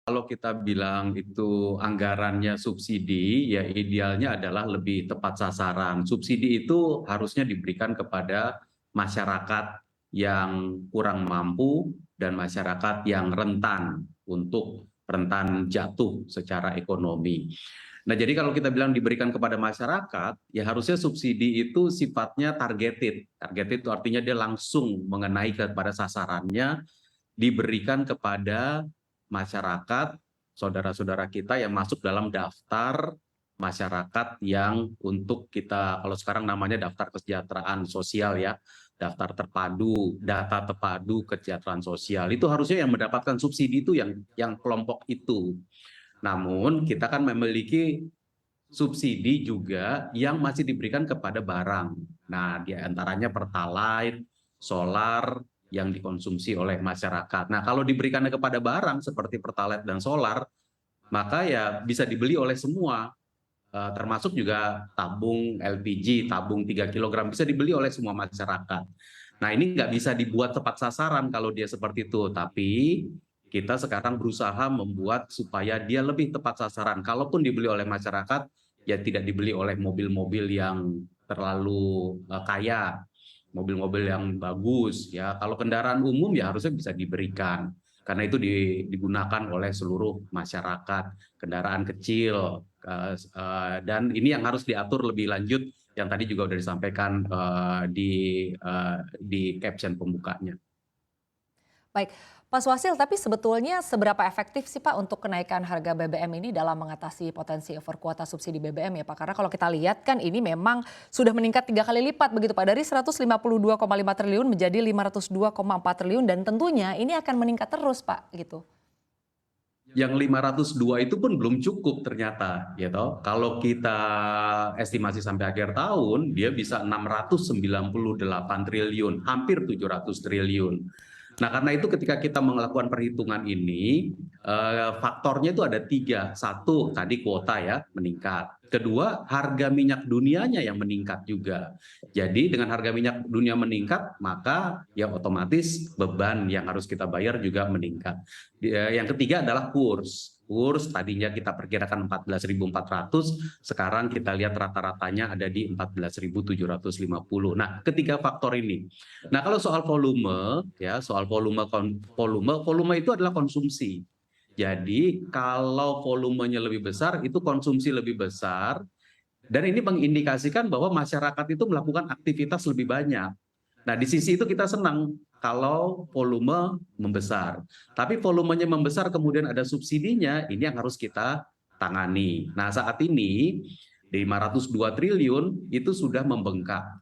Kalau kita bilang itu anggarannya subsidi, ya idealnya adalah lebih tepat sasaran. Subsidi itu harusnya diberikan kepada masyarakat yang kurang mampu dan masyarakat yang rentan jatuh secara ekonomi. Nah, jadi kalau kita bilang diberikan kepada masyarakat, ya harusnya subsidi itu sifatnya targeted. Targeted itu artinya dia langsung mengenai kepada sasarannya, diberikan kepada masyarakat, saudara-saudara kita yang masuk dalam daftar masyarakat yang untuk kita, kalau sekarang namanya daftar kesejahteraan sosial ya, daftar terpadu, data terpadu kesejahteraan sosial. Itu harusnya yang mendapatkan subsidi itu yang kelompok itu. Namun kita kan memiliki subsidi juga yang masih diberikan kepada barang. Nah, di antaranya Pertalite, solar yang dikonsumsi oleh masyarakat. Nah, kalau diberikannya kepada barang seperti Pertalite dan solar, maka ya bisa dibeli oleh semua, termasuk juga tabung LPG, tabung 3 kilogram bisa dibeli oleh semua masyarakat. Nah, ini nggak bisa dibuat tepat sasaran kalau dia seperti itu, tapi kita sekarang berusaha membuat supaya dia lebih tepat sasaran. Kalaupun dibeli oleh masyarakat, ya tidak dibeli oleh mobil-mobil yang terlalu kaya, mobil-mobil yang bagus. Ya, kalau kendaraan umum ya harusnya bisa diberikan, karena itu digunakan oleh seluruh masyarakat, kendaraan kecil, dan ini yang harus diatur lebih lanjut yang tadi juga sudah disampaikan di caption pembukanya. Baik, Pak Swasil, tapi sebetulnya seberapa efektif sih Pak untuk kenaikan harga BBM ini dalam mengatasi potensi overkuota subsidi BBM ya Pak? Karena kalau kita lihat kan ini memang sudah meningkat 3 kali lipat begitu Pak, dari 152,5 triliun menjadi 502,4 triliun dan tentunya ini akan meningkat terus Pak gitu. Yang 502 itu pun belum cukup ternyata, gitu. Kalau kita estimasi sampai akhir tahun, dia bisa 698 triliun, hampir 700 triliun. Nah, karena itu ketika kita melakukan perhitungan ini, faktornya itu ada 3. Satu, tadi kuota ya meningkat. Kedua, harga minyak dunianya yang meningkat juga. Jadi dengan harga minyak dunia meningkat, maka ya otomatis beban yang harus kita bayar juga meningkat. Yang ketiga adalah kurs. Kurs tadinya kita perkirakan 14.400, sekarang kita lihat rata-ratanya ada di 14.750. Nah, ketiga faktor ini. Nah, kalau soal volume ya, soal volume itu adalah konsumsi. Jadi, kalau volumenya lebih besar, itu konsumsi lebih besar, dan ini mengindikasikan bahwa masyarakat itu melakukan aktivitas lebih banyak. Nah, di sisi itu kita senang kalau volume membesar. Tapi volumenya membesar kemudian ada subsidinya, ini yang harus kita tangani. Nah, saat ini 502 triliun itu sudah membengkak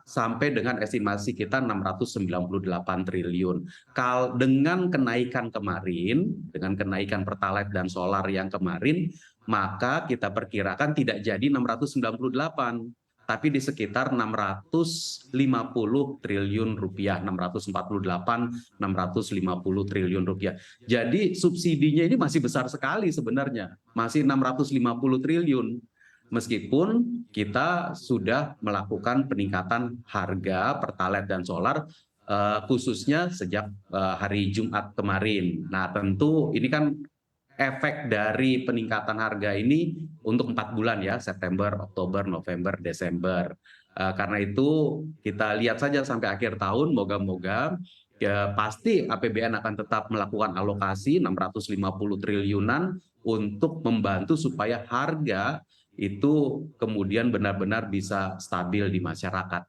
sampai dengan estimasi kita 698 triliun. Dengan kenaikan kemarin, dengan kenaikan Pertalite dan solar yang kemarin, maka kita perkirakan tidak jadi 698, tapi di sekitar 650 triliun rupiah, 648, 650 triliun rupiah. Jadi subsidinya ini masih besar sekali sebenarnya, masih 650 triliun. Meskipun kita sudah melakukan peningkatan harga Pertalite dan solar, khususnya sejak hari Jumat kemarin. Nah, tentu ini kan efek dari peningkatan harga ini untuk 4 bulan ya, September, Oktober, November, Desember. Karena itu kita lihat saja sampai akhir tahun, moga-moga ya, pasti APBN akan tetap melakukan alokasi 650 triliunan untuk membantu supaya harga itu kemudian benar-benar bisa stabil di masyarakat.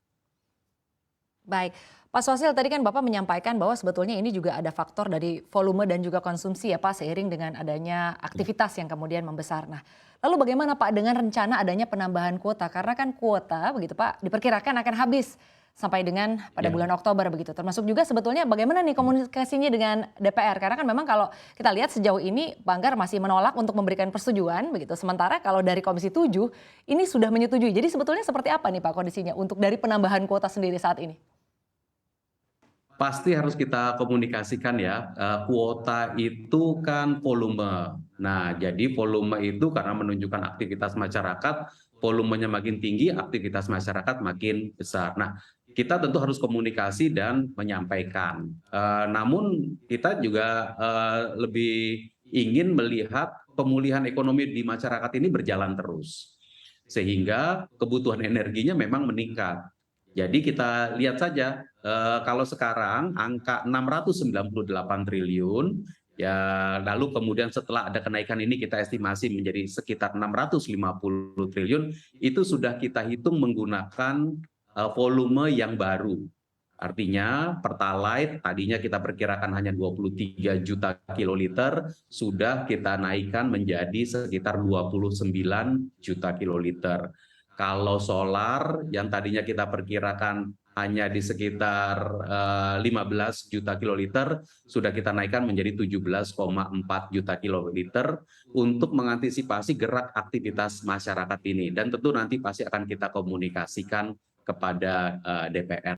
Baik, Pak Swasil tadi kan Bapak menyampaikan bahwa sebetulnya ini juga ada faktor dari volume dan juga konsumsi ya Pak, seiring dengan adanya aktivitas yang kemudian membesar. Nah, lalu bagaimana Pak dengan rencana adanya penambahan kuota? Karena kan kuota begitu Pak diperkirakan akan habis sampai dengan pada Ya. bulan Oktober begitu. Termasuk juga sebetulnya bagaimana nih komunikasinya dengan DPR? Karena kan memang kalau kita lihat sejauh ini Banggar masih menolak untuk memberikan persetujuan begitu. Sementara kalau dari Komisi 7 ini sudah menyetujui. Jadi sebetulnya seperti apa nih Pak kondisinya untuk dari penambahan kuota sendiri saat ini? Pasti harus kita komunikasikan ya, kuota itu kan volume. Nah, jadi volume itu karena menunjukkan aktivitas masyarakat, volumenya makin tinggi, aktivitas masyarakat makin besar. Nah, kita tentu harus komunikasi dan menyampaikan. Namun kita juga lebih ingin melihat pemulihan ekonomi di masyarakat ini berjalan terus, sehingga kebutuhan energinya memang meningkat. Jadi kita lihat saja, kalau sekarang angka 698 triliun, ya lalu kemudian setelah ada kenaikan ini kita estimasi menjadi sekitar 650 triliun, itu sudah kita hitung menggunakan volume yang baru. Artinya Pertalite tadinya kita perkirakan hanya 23 juta kiloliter, sudah kita naikkan menjadi sekitar 29 juta kiloliter. Kalau solar yang tadinya kita perkirakan hanya di sekitar 15 juta kiloliter, sudah kita naikkan menjadi 17,4 juta kiloliter untuk mengantisipasi gerak aktivitas masyarakat ini. Dan tentu nanti pasti akan kita komunikasikan kepada DPR.